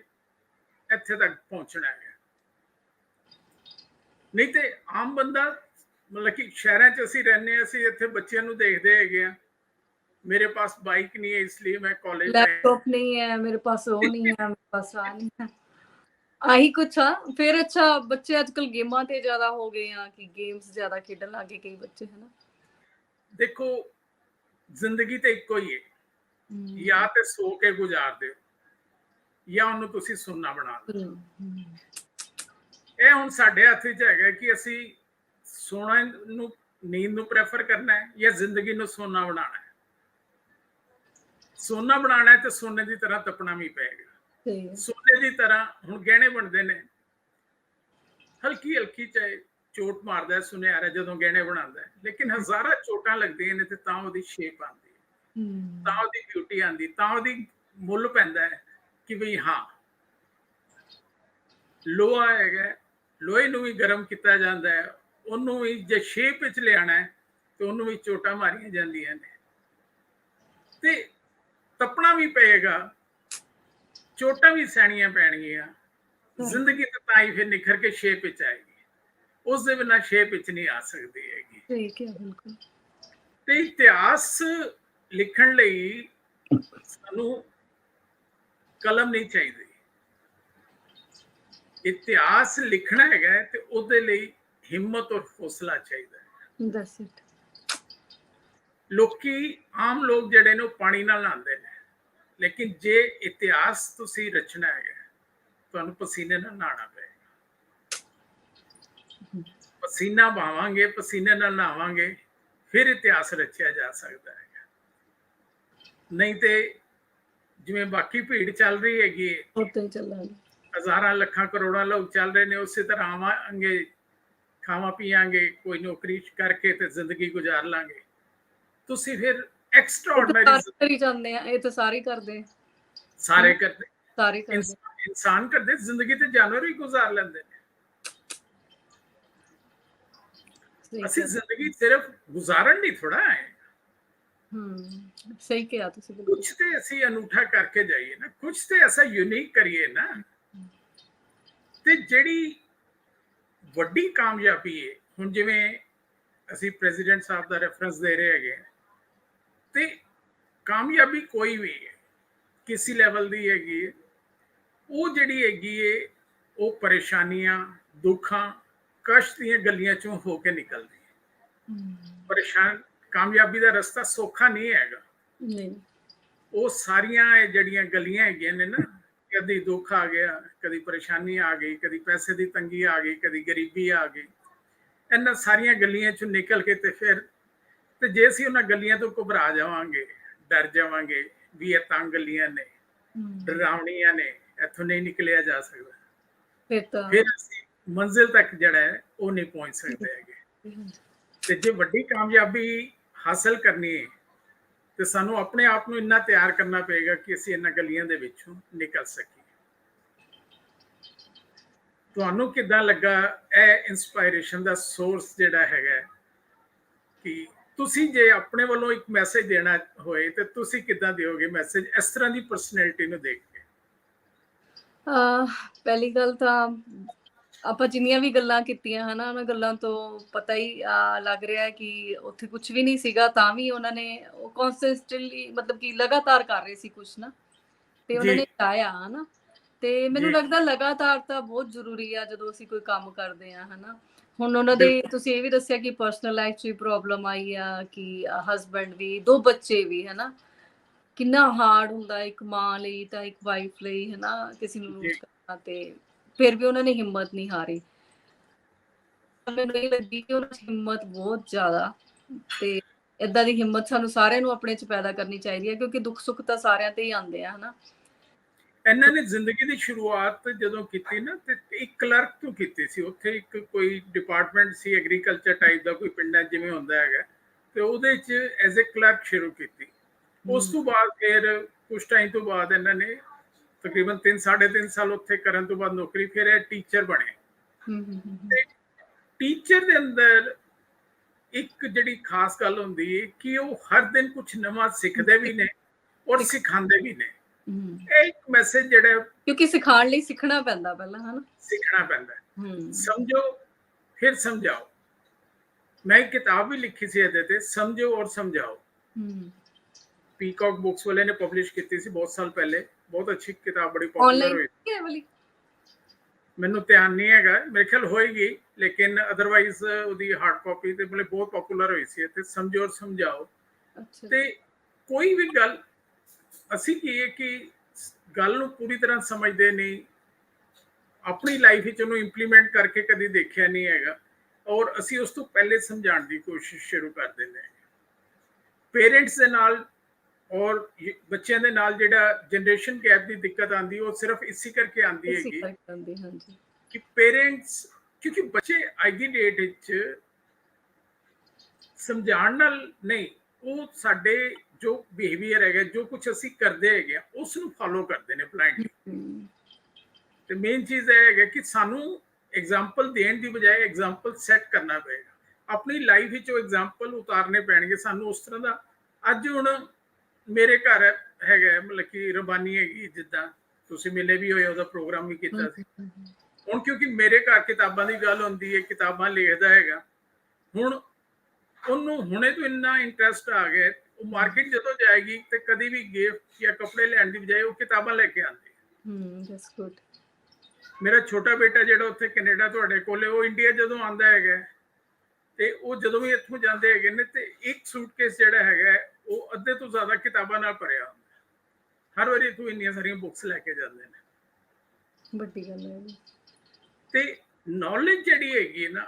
ਇੱਥੇ ਤੱਕ ਪਹੁੰਚਣਾ ਹੈ। ਨਹੀਂ ਤੇ ਆਮ ਬੰਦਾ ਮਤਲਬ ਕਿ ਸ਼ਹਿਰਾਂ 'ਚ ਅਸੀਂ ਰਹਿੰਦੇ ਹਾਂ, ਅਸੀਂ ਇੱਥੇ ਬੱਚਿਆਂ ਨੂੰ ਦੇਖਦੇ ਹੈਗੇ ਆ, मेरे पास बाइक नहीं है इसलिए मैं कॉलेज में, लैपटॉप नहीं है मेरे पास, वो नहीं है मेरे पास, आ नहीं है, ਆਹੀ ਕੁਛ ਆ। ਫਿਰ ਅੱਛਾ, ਬੱਚੇ ਅੱਜਕੱਲ ਗੇਮਾਂ ਤੇ ਜ਼ਿਆਦਾ ਹੋ ਗਏ ਆ ਕਿ ਗੇਮਸ ਜ਼ਿਆਦਾ ਖੇਡਣ ਲੱਗੇ ਕਈ ਬੱਚੇ, ਹੈ ਨਾ। ਦੇਖੋ ਜ਼ਿੰਦਗੀ ਤੇ ਇੱਕੋ ਹੀ ਹੈ, ਜਾਂ ਤੇ ਸੋ ਕੇ ਗੁਜ਼ਾਰ ਦਿਓ ਜਾਂ ਉਹਨੂੰ ਤੁਸੀਂ ਸੁਣਨਾ ਬਣਾ ਦਿਓ। ਇਹ ਹੁਣ ਸਾਡੇ ਹੱਥ ਵਿੱਚ ਹੈਗਾ ਕਿ ਅਸੀਂ ਸੋਣਾ ਨੂੰ, ਨੀਂਦ ਨੂੰ ਪ੍ਰੈਫਰ ਕਰਨਾ ਹੈ ਜਾਂ ਜ਼ਿੰਦਗੀ ਨੂੰ ਸੋਨਾ ਬਣਾਉਣਾ ਹੈ। ਸੋਨਾ ਬਣਾਉਣਾ ਹੈ ਤੇ ਸੋਨੇ ਦੀ ਤਰ੍ਹਾਂ ਤਪਣਾ ਵੀ ਪਏਗਾ। ਸੋਨੇ ਦੀ ਤਰ੍ਹਾਂ ਹੁਣ ਗਹਿਣੇ ਬਣਦੇ ਨੇ, ਹਲਕੀ ਹਲਕੀ ਚਾਹੇ ਚੋਟ ਮਾਰਦਾ ਸੁਨਿਆਰਾ ਜਦੋਂ ਗਹਿਣੇ ਬਣਾਉਂਦਾ ਹੈ, ਲੇਕਿਨ ਹਜ਼ਾਰਾਂ ਚੋਟਾਂ ਲੱਗਦੀਆਂ ਨੇ ਤੇ ਤਾਂ ਉਹਦੀ ਸ਼ੇਪ ਆਉਂਦੀ ਹੈ, ਤਾਂ ਉਹਦੀ ਬਿਊਟੀ ਆਉਂਦੀ, ਤਾਂ ਉਹਦੀ ਮੁੱਲ ਪੈਂਦਾ ਹੈ ਕਿ ਵੀ ਹਾਂ ਲੋਹਾ ਹੈਗਾ, ਲੋਹੇ ਨੂੰ ਵੀ ਗਰਮ ਕੀਤਾ ਜਾਂਦਾ ਹੈ, ਉਹਨੂੰ ਵੀ ਜੇ ਸ਼ੇਪ ਵਿੱਚ ਲਿਆਣਾ ਹੈ ਤੇ ਉਹਨੂੰ ਵੀ ਚੋਟਾਂ ਮਾਰੀਆਂ ਜਾਂਦੀਆਂ ਨੇ, ਤੇ ਤਪਣਾ ਵੀ ਪਏਗਾ, ਚੋਟਾਂ ਵੀ ਸਹਿਣੀਆਂ ਪੈਣਗੀਆਂ। ਜ਼ਿੰਦਗੀ ਤਾਂ ਹੀ ਫਿਰ ਨਿਖਰ ਕੇ ਸ਼ੇਪ ਵਿੱਚ ਆਏਗੀ, ਉਸ ਦੇ ਬਿਨਾਂ ਸ਼ੇਪ ਵਿੱਚ ਨਹੀਂ ਆ ਸਕਦੀ ਹੈਗੀ। ਠੀਕ ਹੈ, ਬਿਲਕੁਲ। ਤੇ ਇਤਿਹਾਸ ਲਿਖਣ ਲਈ ਸਾਨੂੰ ਕਲਮ ਨਹੀਂ ਚਾਹੀਦੀ। ਇਤਿਹਾਸ ਲਿਖਣਾ ਹੈਗਾ ਤੇ ਉਹਦੇ ਲਈ ਹਿੰਮਤ ਔਰ ਹੌਸਲਾ ਚਾਹੀਦਾ ਹੈ। ਦੱਸ ਇਟ। ਲੋਕੀ, ਆਮ ਲੋਕ ਜਿਹੜੇ ਨੇ ਉਹ ਪਾਣੀ ਨਾਲ ਨਹਾਉਂਦੇ ਨੇ, ਲੇਕਿਨ ਜੇ ਇਤਿਹਾਸ ਤੁਸੀਂ ਰਚਣਾ ਹੈਗਾ ਤੁਹਾਨੂੰ ਪਸੀਨੇ ਨਾਲ ਨਹਾਉਣਾ ਪਏਗਾ। ਪਸੀਨਾ ਬਹਾਵਾਂਗੇ, ਪਸੀਨੇ ਨਾਲ ਨਹਾਵਾਂਗੇ, ਫਿਰ ਇਤਿਹਾਸ ਰਚਿਆ ਜਾ ਸਕਦਾ ਹੈਗਾ। ਨਹੀਂ ਤੇ ਜਿਵੇਂ ਬਾਕੀ ਭੀੜ ਚੱਲ ਰਹੀ ਹੈਗੀ, ਹਜ਼ਾਰਾਂ ਲੱਖਾਂ ਕਰੋੜਾਂ ਲੋਕ ਚੱਲ ਰਹੇ ਨੇ, ਉਸੇ ਤਰ੍ਹਾਂ ਆਵਾਂਗੇ, ਖਾਵਾਂ ਪੀਵਾਂਗੇ, ਕੋਈ ਨੌਕਰੀ ਕਰਕੇ ਤੇ ਜ਼ਿੰਦਗੀ ਗੁਜ਼ਾਰ ਲਾਂਗੇ। ਤੁਸੀਂ ਫਿਰ ਐਕਸਟਰਾਆਰਡੀਨਰੀ ਜਾਂਦੇ ਆ, ਇਹ ਤਾਂ ਸਾਰੇ ਕਰਦੇ, ਸਾਰੇ ਕਰਦੇ, ਸਾਰੇ ਕਰਦੇ, ਇਨਸਾਨ ਕਰਦੇ, ਜ਼ਿੰਦਗੀ ਤੇ ਜਾਨਵਰ ਵੀ ਗੁਜ਼ਾਰ ਲੈਂਦੇ ਨੇ। ਅਸੀਂ ਜ਼ਿੰਦਗੀ ਸਿਰਫ ਗੁਜ਼ਾਰਨ ਨਹੀਂ ਥੋੜਾ ਹੈ। ਸਹੀ ਕਿਹਾ ਤੁਸੀਂ। ਕੁਝ ਤੇ ਅਸੀਂ ਅਨੂਠਾ ਕਰਕੇ ਜਾਈਏ ਨਾ, ਕੁਝ ਤੇ ਐਸਾ ਯੂਨੀਕ ਕਰੀਏ ਨਾ। ਤੇ ਜਿਹੜੀ ਵੱਡੀ ਕਾਮਯਾਬੀ ਹੈ, ਹੁਣ ਜਿਵੇਂ ਅਸੀਂ ਪ੍ਰੈਜ਼ੀਡੈਂਟ ਸਾਹਿਬ ਦਾ ਰੈਫਰੈਂਸ ਦੇ ਰਹੇ ਹੈਗੇ, ਤੇ ਕਾਮਯਾਬੀ ਕੋਈ ਵੀ ਹੈ, ਕਿਸੇ ਲੈਵਲ ਦੀ ਹੈਗੀ ਹੈ, ਉਹ ਜਿਹੜੀ ਹੈਗੀ ਹੈ ਉਹ ਪਰੇਸ਼ਾਨੀਆਂ, ਦੁੱਖਾਂ, ਕਸ਼ਟ ਦੀਆਂ ਗਲੀਆਂ ਚੋਂ ਹੋ ਕੇ ਨਿਕਲਦੀ ਹੈ। ਕਾਮਯਾਬੀ ਦਾ ਰਸਤਾ ਸੌਖਾ ਨਹੀਂ ਹੈਗਾ। ਨਹੀਂ, ਉਹ ਸਾਰੀਆਂ ਜਿਹੜੀਆਂ ਗਲੀਆਂ ਹੈਗੀਆਂ ਨੇ ਨਾ, ਕਦੀ ਦੁੱਖ ਆ ਗਿਆ, ਕਦੀ ਪਰੇਸ਼ਾਨੀ ਆ ਗਈ, ਕਦੀ ਪੈਸੇ ਦੀ ਤੰਗੀ ਆ ਗਈ, ਕਦੀ ਗਰੀਬੀ ਆ ਗਈ, ਇਹਨਾਂ ਸਾਰੀਆਂ ਗਲੀਆਂ ਚੋਂ ਨਿਕਲ ਕੇ ਤੇ ਫਿਰ ਤੇ ਜੇ ਅਸੀਂ ਉਹਨਾਂ ਗਲੀਆਂ ਤੋਂ ਘਬਰਾ ਜਾਵਾਂਗੇ, ਡਰ ਜਾਵਾਂਗੇ ਵੀ ਇਹ ਤੰਗ ਗਲੀਆਂ ਨੇ, ਡਰਾਵਣੀਆਂ ਨੇ, ਇੱਥੋਂ ਨਹੀਂ ਨਿਕਲਿਆ ਜਾ ਸਕਦਾ, ਫਿਰ ਅਸੀਂ ਮੰਜ਼ਿਲ ਤੱਕ ਜਿਹੜਾ ਹੈ ਉਹ ਨਹੀਂ ਪਹੁੰਚ ਸਕਦੇ ਹੈਗੇ। ਤੇ ਜੇ ਵੱਡੀ ਕਾਮਯਾਬੀ ਹਾਸਲ ਕਰਨੀ ਹੈ ਤੇ ਸਾਨੂੰ ਆਪਣੇ ਆਪ ਨੂੰ ਇੰਨਾ ਤਿਆਰ ਕਰਨਾ ਪਏਗਾ ਕਿ ਅਸੀਂ ਇਹਨਾਂ ਗਲੀਆਂ ਦੇ ਵਿੱਚੋਂ ਨਿਕਲ ਸਕੀਏ। ਤੁਹਾਨੂੰ ਕਿੱਦਾਂ ਲੱਗਾ ਇਹ ਇਨਸਪਾਇਰੇਸ਼ਨ ਦਾ ਸੋਰਸ ਜਿਹੜਾ ਹੈਗਾ ਕਿ ਤੁਸੀਂ ਜੇ ਆਪਣੇ ਵੱਲੋਂ ਇੱਕ ਮੈਸੇਜ ਦੇਣਾ ਹੋਏ ਤੇ ਤੁਸੀਂ ਕਿੱਦਾਂ ਦਿਓਗੇ ਮੈਸੇਜ ਇਸ ਤਰ੍ਹਾਂ ਦੀ ਪਰਸਨੈਲਿਟੀ ਨੂੰ ਦੇਖ ਕੇ? ਪਹਿਲੀ ਗੱਲ ਤਾਂ ਆਪਾਂ ਜਿੰਨੀਆਂ ਵੀ ਗੱਲਾਂ ਕੀਤੀਆਂ ਹਨਾ, ਉਹਨਾਂ ਗੱਲਾਂ ਤੋਂ ਪਤਾ ਹੀ ਲੱਗ ਰਿਹਾ ਕਿ ਉੱਥੇ ਕੁਝ ਵੀ ਨਹੀਂ ਸੀਗਾ, ਤਾਂ ਵੀ ਉਹਨਾਂ ਨੇ ਉਹ ਕਨਸਿਸਟੈਂਟਲੀ ਮਤਲਬ ਕਿ ਲਗਾਤਾਰ ਕਰ ਰਹੇ ਸੀ ਕੁਛ ਨਾ, ਤੇ ਉਹਨਾਂ ਨੇ ਚਾਹਿਆ ਹਨਾ। ਤੇ ਮੈਨੂੰ ਲੱਗਦਾ ਲਗਾਤਾਰਤਾ ਬਹੁਤ ਜ਼ਰੂਰੀ ਆ ਜਦੋਂ ਅਸੀਂ ਕੋਈ ਕੰਮ ਕਰਦੇ ਆ ਹਨਾ। ਹੁਣ ਉਹਨਾਂ ਦੇ ਤੁਸੀਂ ਇਹ ਵੀ ਦੱਸਿਆ ਕਿ ਪਰਸਨਲ ਲਾਈਫ 'ਚ ਵੀ ਪ੍ਰੋਬਲਮ ਆਈ ਆ, ਕਿ ਹਸਬੈਂਡ ਵੀ, 2 ਬੱਚੇ ਵੀ ਹਨਾ। ਕਿੰਨਾ ਹਾਰਡ ਹੁੰਦਾ ਇੱਕ ਮਾਂ ਲਈ ਤਾਂ ਇੱਕ ਵਾਈਫ ਲਈ ਹਨਾ, ਕਿਸੇ ਨੂੰ ਲੂਜ਼ ਕਰਨਾ, ਤੇ ਫਿਰ ਵੀ ਉਹਨਾਂ ਨੇ ਹਿੰਮਤ ਨਹੀਂ ਹਾਰੀ। ਮੈਨੂੰ ਇਹ ਲੱਗੀ ਕਿ ਉਹਨਾਂ 'ਚ ਹਿੰਮਤ ਬਹੁਤ ਜ਼ਿਆਦਾ, ਤੇ ਏਦਾਂ ਦੀ ਹਿੰਮਤ ਸਾਨੂੰ ਸਾਰਿਆਂ ਨੂੰ ਆਪਣੇ 'ਚ ਪੈਦਾ ਕਰਨੀ ਚਾਹੀਦੀ ਹੈ, ਕਿਉਂਕਿ ਦੁੱਖ ਸੁੱਖ ਤਾਂ ਸਾਰਿਆਂ ਤੇ ਹੀ ਆਉਂਦੇ ਆ ਹਨਾ। ਇਹਨਾਂ ਨੇ ਜ਼ਿੰਦਗੀ ਦੀ ਸ਼ੁਰੂਆਤ ਜਦੋਂ ਕੀਤੀ ਨਾ ਤੇ ਇੱਕ ਕਲਰਕ ਤੋਂ ਕੀਤੀ ਸੀ। ਉੱਥੇ ਇੱਕ ਕੋਈ ਡਿਪਾਰਟਮੈਂਟ ਸੀ ਐਗਰੀਕਲਚਰ ਟਾਈਪ ਦਾ, ਕੋਈ ਪਿੰਡਾਂ ਜਿਵੇਂ ਹੁੰਦਾ ਹੈਗਾ, ਤੇ ਉਹਦੇ 'ਚ ਐਜ਼ ਏ ਕਲਰਕ ਸ਼ੁਰੂ ਕੀਤੀ। ਉਸ ਤੋਂ ਬਾਅਦ ਫਿਰ ਕੁਝ ਟਾਈਮ ਤੋਂ ਬਾਅਦ ਇਹਨਾਂ ਨੇ ਤਕਰੀਬਨ 3-3.5 ਸਾਲ ਉੱਥੇ ਕਰਨ ਤੋਂ ਬਾਅਦ ਨੌਕਰੀ, ਫਿਰ ਇਹ ਟੀਚਰ ਬਣੇ। ਤੇ ਟੀਚਰ ਦੇ ਅੰਦਰ ਇੱਕ ਜਿਹੜੀ ਖਾਸ ਗੱਲ ਹੁੰਦੀ ਹੈ ਕਿ ਉਹ ਹਰ ਦਿਨ ਕੁਝ ਨਵਾਂ ਸਿੱਖਦੇ ਵੀ ਨੇ ਔਰ ਸਿਖਾਉਂਦੇ ਵੀ ਨੇ। ਇਹ ਇੱਕ ਮੈਸੇਜ ਜਿਹੜਾ ਕਿਉਂਕਿ ਸਿਖਾਉਣ ਲਈ ਸਿੱਖਣਾ ਪੈਂਦਾ ਪਹਿਲਾਂ ਹਨਾ, ਸਿੱਖਣਾ ਪੈਂਦਾ। ਸਮਝੋ ਫਿਰ ਸਮਝਾਓ। ਮੈਂ ਇੱਕ ਕਿਤਾਬ ਵੀ ਲਿਖੀ ਸੀ ਇਹਦੇ ਤੇ, ਸਮਝੋ ਔਰ ਸਮਝਾਓ। ਪੀਕੌਕ ਬੁੱਕਸ ਵਾਲੇ ਨੇ ਪਬਲਿਸ਼ ਕੀਤੀ ਸੀ ਬਹੁਤ ਸਾਲ ਪਹਿਲੇ। ਬਹੁਤ ਅੱਛੀ ਕਿਤਾਬ, ਬੜੀ ਪਪੂਲਰ ਹੋਈ। ਮੈਨੂੰ ਧਿਆਨ ਨਹੀਂ ਹੈਗਾ, ਮੇਰੇ ਖਿਆਲ ਹੋਏਗੀ, ਲੇਕਿਨ ਅਦਰਵਾਈਜ਼ ਉਹਦੀ ਹਾਰਡ ਕਾਪੀ ਤੇ ਮਤਲਬ ਬਹੁਤ ਪਪੂਲਰ ਹੋਈ ਸੀ। ਤੇ ਸਮਝੋ ਔਰ ਸਮਝਾਓ। ਤੇ ਕੋਈ ਵੀ ਗੱਲ ਅਸੀਂ ਕੀ ਹੈ ਕਿ ਗੱਲ ਨੂੰ ਪੂਰੀ ਤਰ੍ਹਾਂ ਸਮਝਦੇ ਨਹੀਂ, ਆਪਣੀ ਲਾਈਫ ਵਿੱਚ ਉਹਨੂੰ ਇੰਪਲੀਮੈਂਟ ਕਰਕੇ ਕਦੀ ਦੇਖਿਆ ਨਹੀਂ ਹੈਗਾ, ਔਰ ਅਸੀਂ ਉਸ ਤੋਂ ਪਹਿਲੇ ਸਮਝਾਉਣ ਦੀ ਕੋਸ਼ਿਸ਼ ਸ਼ੁਰੂ ਕਰ ਦਿੰਦੇ ਹਾਂ। ਪੇਰੈਂਟਸ ਦੇ ਨਾਲ ਔਰ ਬੱਚਿਆਂ ਦੇ ਨਾਲ ਜਿਹੜਾ ਜਨਰੇਸ਼ਨ ਗੈਪ ਦੀ ਦਿੱਕਤ ਆਉਂਦੀ, ਉਹ ਸਿਰਫ ਇਸੇ ਕਰਕੇ ਆਉਂਦੀ ਹੈਗੀ ਕਿ ਪੇਰੈਂਟਸ, ਕਿਉਂਕਿ ਬੱਚੇ ਅੱਜ ਦੀ ਡੇਟ ਵਿੱਚ ਸਮਝਾਉਣ ਨਾਲ ਨਹੀਂ, ਉਹ ਸਾਡੇ ਜੋ ਬਿਹੇਵੀਅਰ ਹੈਗਾ, ਜੋ ਕੁਝ ਅਸੀਂ ਕਰਦੇ ਹੈਗੇ, ਉਸ ਨੂੰ ਫਾਲੋ ਕਰਦੇ ਨੇ ਬਲਾਈਂਡਲੀ। ਤੇ ਮੇਨ ਚੀਜ਼ ਇਹ ਹੈਗਾ ਕਿ ਸਾਨੂੰ ਐਗਜ਼ਾਮਪਲ ਦੇਣ ਦੀ ਬਜਾਏ ਐਗਜ਼ਾਮਪਲ ਸੈੱਟ ਕਰਨਾ ਪਏਗਾ। ਆਪਣੀ ਲਾਈਫ ਵਿੱਚ ਉਹ ਐਗਜ਼ਾਮਪਲ ਉਤਾਰਨੇ ਪੈਣਗੇ ਸਾਨੂੰ ਉਸ ਤਰ੍ਹਾਂ ਦਾ। ਅੱਜ ਹੁਣ ਮੇਰੇ ਘਰ ਹੈਗਾ ਮਤਲਬ ਕਿ ਰਬਾਨੀ ਹੈਗੀ, ਜਿੱਦਾਂ ਤੁਸੀਂ ਮਿਲੇ ਵੀ ਹੋਏ, ਉਹਦਾ ਪ੍ਰੋਗਰਾਮ ਵੀ ਕੀਤਾ ਸੀ। ਹੁਣ ਕਿਉਂਕਿ ਮੇਰੇ ਘਰ ਕਿਤਾਬਾਂ ਦੀ ਗੱਲ ਹੁੰਦੀ ਹੈ, ਕਿਤਾਬਾਂ ਲਿਖਦਾ ਹੈਗਾ, ਹੁਣ ਉਹਨੂੰ ਹੁਣੇ ਤੋਂ ਇੰਨਾ ਇੰਟਰਸਟ ਆ ਗਿਆ, ਉਹ ਮਾਰਕੀਟ ਜਦੋਂ ਜਾਏਗੀ ਤੇ ਕਦੀ ਵੀ ਗਿਫਟ ਜਾਂ ਕੱਪੜੇ ਲੈਣ ਦੀ ਬਜਾਏ ਉਹ ਕਿਤਾਬਾਂ ਲੈ ਕੇ ਆਉਂਦੀ। ਮੇਰਾ ਛੋਟਾ ਬੇਟਾ ਜਿਹੜਾ ਉੱਥੇ ਕੈਨੇਡਾ ਤੁਹਾਡੇ ਕੋਲੇ, ਉਹ ਇੰਡੀਆ ਜਦੋਂ ਆਉਂਦਾ ਹੈਗਾ ਤੇ ਉਹ ਜਦੋਂ ਵੀ ਇੱਥੋਂ ਜਾਂਦੇ ਹੈਗੇ ਨੇ ਤੇ ਇੱਕ ਸੂਟਕੇਸ ਜਿਹੜਾ ਹੈਗਾ ਉਹ ਅੱਧੇ ਤੋਂ ਜ਼ਿਆਦਾ ਕਿਤਾਬਾਂ ਨਾਲ ਭਰਿਆ ਹੁੰਦਾ। ਹਰ ਵਾਰੀ ਇੱਥੋਂ ਇੰਨੀਆਂ ਸਾਰੀਆਂ ਬੁੱਕਸ ਲੈ ਕੇ ਜਾਂਦੇ ਨੇ। ਵੱਡੀ ਗੱਲ ਹੈ। ਤੇ ਨੌਲੇਜ ਜਿਹੜੀ ਹੈਗੀ ਨਾ,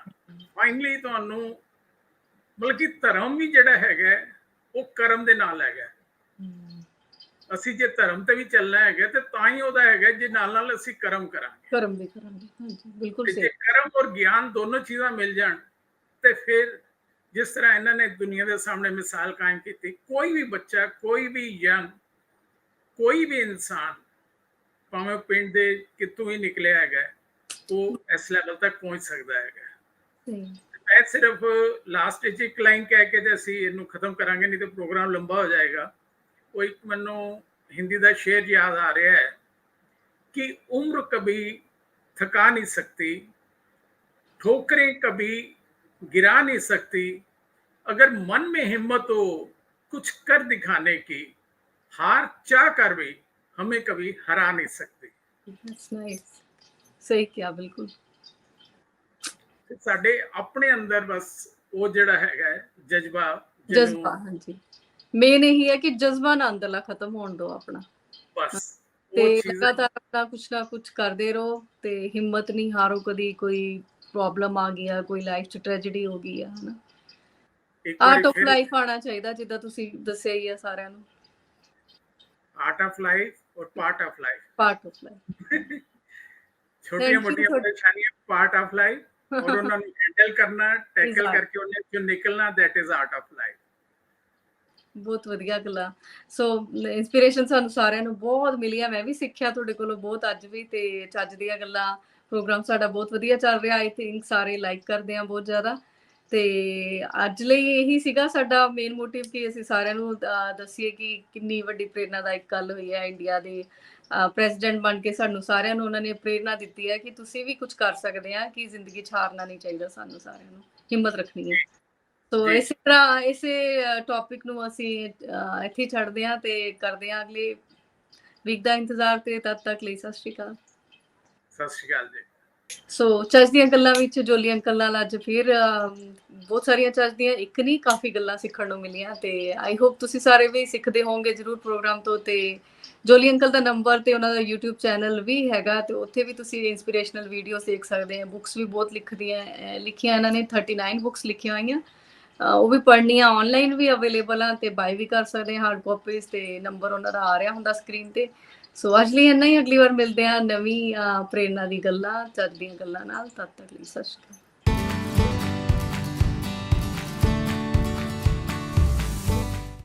ਫਾਈਨਲੀ ਤੁਹਾਨੂੰ ਮਤਲਬ ਕਿ ਧਰਮ ਵੀ ਜਿਹੜਾ ਹੈਗਾ ਉਹ ਕਰਮ ਦੇ ਨਾਲ ਹੈਗਾ। ਅਸੀਂ ਜੇ ਧਰਮ ਤੇ ਵੀ ਚੱਲਣਾ ਹੈਗਾ ਤੇ ਤਾਂ ਹੀ ਉਹਦਾ ਹੈਗਾ ਜੇ ਨਾਲ ਨਾਲ ਅਸੀਂ ਕਰਮ ਕਰਾਂਗੇ। ਕਰਮ ਵੀ ਕਰਾਂਗੇ, ਹਾਂਜੀ ਬਿਲਕੁਲ ਸਹੀ। ਜੇ ਕਰਮ ਔਰ ਗਿਆਨ ਦੋਨੋਂ ਚੀਜ਼ਾਂ ਮਿਲ ਜਾਣ ਤੇ ਫਿਰ ਜਿਸ ਤਰ੍ਹਾਂ ਇਹਨਾਂ ਨੇ ਦੁਨੀਆ ਦੇ ਸਾਹਮਣੇ ਮਿਸਾਲ ਕਾਇਮ ਕੀਤੀ, ਕੋਈ ਵੀ ਬੱਚਾ, ਕੋਈ ਵੀ ਯੰਗ, ਕੋਈ ਵੀ ਇਨਸਾਨ, ਭਾਵੇਂ ਪਿੰਡ ਦੇ ਕਿਤੋਂ ਹੀ ਨਿਕਲਿਆ ਹੈਗਾ, ਉਹ ਇਸ ਲੈਵਲ ਤੱਕ ਪਹੁੰਚ ਸਕਦਾ ਹੈਗਾ। ਮੈਂ ਸਿਰਫ ਲਾਸਟ ਵਿੱਚ ਇੱਕ ਲਾਈਨ ਕਹਿ ਕੇ ਤੇ ਅਸੀਂ ਇਹਨੂੰ ਖਤਮ ਕਰਾਂਗੇ, ਨਹੀਂ ਤੇ ਪ੍ਰੋਗਰਾਮ ਲੰਬਾ ਹੋ ਜਾਏਗਾ। ਉਹ ਇੱਕ ਮੈਨੂੰ ਹਿੰਦੀ ਦਾ ਸ਼ੇਰ ਯਾਦ ਆ ਰਿਹਾ ਹੈ ਕਿ ਉम्र कभी थका नहीं सकती, ठोकरें कभी गिरा नहीं सकती, अगर मन में हिम्मत हो कुछ कर दिखाने की, हार चाह कर भी हमें कभी हरा नहीं सकती। That's nice. सही किया बिल्कुल। ਸਾਡੇ ਆਪਣੇ ਅੰਦਰ ਬਸ ਉਹ ਜਿਹੜਾ ਹੈਗਾ ਜਜ਼ਬਾ, ਹਾਂਜੀ, ਮੇਨ ਇਹੀ ਹੈ ਕਿ ਜਜ਼ਬਾ ਨਾ ਅੰਦਰਲਾ ਖਤਮ ਹੋਣ ਦਿਓ ਆਪਣਾ, ਬਸ ਤੇ ਲਗਾਤਾਰ ਆਪਣਾ ਕੁਛ ਨਾ ਕੁਛ ਕਰਦੇ ਰਹੋ ਤੇ ਹਿੰਮਤ ਨਹੀਂ ਹਾਰੋ ਕਦੀ। ਕੋਈ ਪ੍ਰੋਬਲਮ ਆ ਗਈ ਆ, ਕੋਈ ਲਾਈਫ 'ਚ ਟ੍ਰੈਜੇਡੀ ਹੋ ਗਈ ਆ ਹਨਾ, ਆਰਟ ਆਫ ਲਾਈਫ ਆਉਣਾ ਚਾਹੀਦਾ, ਜਿੱਦਾਂ ਤੁਸੀਂ ਦੱਸਿਆ ਹੀ ਆ ਸਾਰਿਆਂ ਨੂੰ। ਆਰਟ ਆਫ ਲਾਈਫ ਔਰ part of life, part of life, ਛੋਟੀਆਂ ਮੋਟੀਆਂ ਪਰੇਸ਼ਾਨੀਆਂ ਪਾਰਟ ਆਫ ਲਾਈਫ, ਔਰ ਉਹਨਾਂ ਨੂੰ ਹੈਂਡਲ ਕਰਨਾ, ਟੈਕਲ ਕਰਕੇ ਉਹਨਾਂ ਚੋਂ ਨਿਕਲਣਾ, that is art of life. ਬਹੁਤ ਵਧੀਆ ਗੱਲਾਂ। ਸੋ ਇੰਸਪੀਰੇਸ਼ਨ ਸਾਨੂੰ ਸਾਰਿਆਂ ਨੂੰ ਬਹੁਤ ਮਿਲੀ ਆ, ਮੈਂ ਵੀ ਸਿੱਖਿਆ ਤੁਹਾਡੇ ਕੋਲੋਂ ਬਹੁਤ ਅੱਜ ਵੀ, ਤੇ ਚੱਜ ਦੀਆਂ ਗੱਲਾਂ ਪ੍ਰੋਗਰਾਮ ਸਾਡਾ ਬਹੁਤ ਵਧੀਆ ਚੱਲ ਰਿਹਾ। ਆਈ ਥਿੰਕ ਸਾਰੇ ਲਾਈਕ ਕਰਦੇ ਆ ਬਹੁਤ ਜ਼ਿਆਦਾ। ਤੇ ਅੱਜ ਲਈ ਇਹੀ ਸੀਗਾ ਸਾਡਾ ਮੇਨ ਮੋਟਿਵ ਕਿ ਅਸੀਂ ਸਾਰਿਆਂ ਨੂੰ ਦੱਸੀਏ ਕਿ ਕਿੰਨੀ ਵੱਡੀ ਪ੍ਰੇਰਨਾਦਾਇਕ ਗੱਲ ਹੋਈ ਹੈ। ਇੰਡੀਆ ਦੇ ਪ੍ਰੈਜ਼ੀਡੈਂਟ ਬਣ ਕੇ ਸਾਨੂੰ ਸਾਰਿਆਂ ਨੂੰ ਉਹਨਾਂ ਨੇ ਪ੍ਰੇਰਨਾ ਦਿੱਤੀ ਹੈ ਕਿ ਤੁਸੀਂ ਵੀ ਕੁਝ ਕਰ ਸਕਦੇ ਆ, ਕਿ ਜ਼ਿੰਦਗੀ 'ਚ ਹਾਰਨਾ ਨਹੀਂ ਚਾਹੀਦਾ, ਸਾਨੂੰ ਸਾਰਿਆਂ ਨੂੰ ਹਿੰਮਤ ਰੱਖਣੀ ਹੈ। ਸੋ ਜੀ ਇਸੇ ਤਰ੍ਹਾਂ ਇਸੇ ਟੌਪਿਕ ਨੂੰ ਅਸੀਂ ਇੱਥੇ ਹੀ ਛੱਡਦੇ ਹਾਂ ਤੇ ਕਰਦੇ ਹਾਂ ਅਗਲੇ ਵੀਕ ਦਾ ਇੰਤਜ਼ਾਰ। ਤੇ ਤਦ ਤੱਕ ਲਈ ਸਤਿ ਸ਼੍ਰੀ ਅਕਾਲ। ਸਤਿ ਸ਼੍ਰੀ ਅਕਾਲ ਜੀ। ਸੋ ਚੱਜ ਦੀਆਂ ਗੱਲਾਂ ਵਿੱਚ ਜੋਲੀ ਅੰਕਲ ਨਾਲ ਅੱਜ ਫਿਰ ਬਹੁਤ ਸਾਰੀਆਂ ਚੱਜ ਦੀਆਂ ਇੱਕ ਨਹੀਂ ਕਾਫੀ ਗੱਲਾਂ ਸਿੱਖਣ ਨੂੰ ਮਿਲੀਆਂ। ਤੇ ਆਈ ਹੋਪ ਤੁਸੀਂ ਸਾਰੇ ਵੀ ਸਿੱਖਦੇ ਹੋਵੋਗੇ ਜ਼ਰੂਰ ਪ੍ਰੋਗਰਾਮ ਤੋਂ। ਤੇ ਜੋਲੀ ਅੰਕਲ ਦਾ ਨੰਬਰ ਤੇ ਉਹਨਾਂ ਦਾ YouTube ਚੈਨਲ ਵੀ ਹੈਗਾ, ਤੇ ਉੱਥੇ ਵੀ ਤੁਸੀਂ ਇੰਸਪੀਰੇਸ਼ਨਲ ਵੀਡੀਓਜ਼ ਦੇਖ ਸਕਦੇ ਆ। ਬੁੱਕਸ ਵੀ ਬਹੁਤ ਲਿਖੀਆਂ ਇਹਨਾਂ ਨੇ, 39 ਬੁੱਕਸ ਲਿਖੀਆਂ ਹੋਈਆਂ। ਉਹ ਵੀ ਪੜ੍ਹਨੀਆਂ, ਆਨਲਾਈਨ ਵੀ ਅਵੇਲੇਬਲ ਆ ਤੇ ਬਾਈ ਵੀ ਕਰ ਸਕਦੇ ਆ ਹਾਰਡ ਕਾਪੀਜ਼। ਤੇ ਨੰਬਰ ਉਹਨਾਂ ਦਾ ਆ ਰਿਹਾ ਹੁੰਦਾ ਸਕਰੀਨ ਤੇ। ਸੋ ਅੱਜ ਲਈ ਇੰਨਾ ਹੀ। ਅਗਲੀ ਵਾਰ ਮਿਲਦੇ ਆ ਨਵੀਂ ਪ੍ਰੇਰਨਾ ਦੀ ਗੱਲਾਂ, ਚੱਜ ਦੀਆਂ ਗੱਲਾਂ ਨਾਲ। ਤਦ ਤੱਕ ਲਈ ਸਤਿ ਸ਼੍ਰੀ ਅਕਾਲ।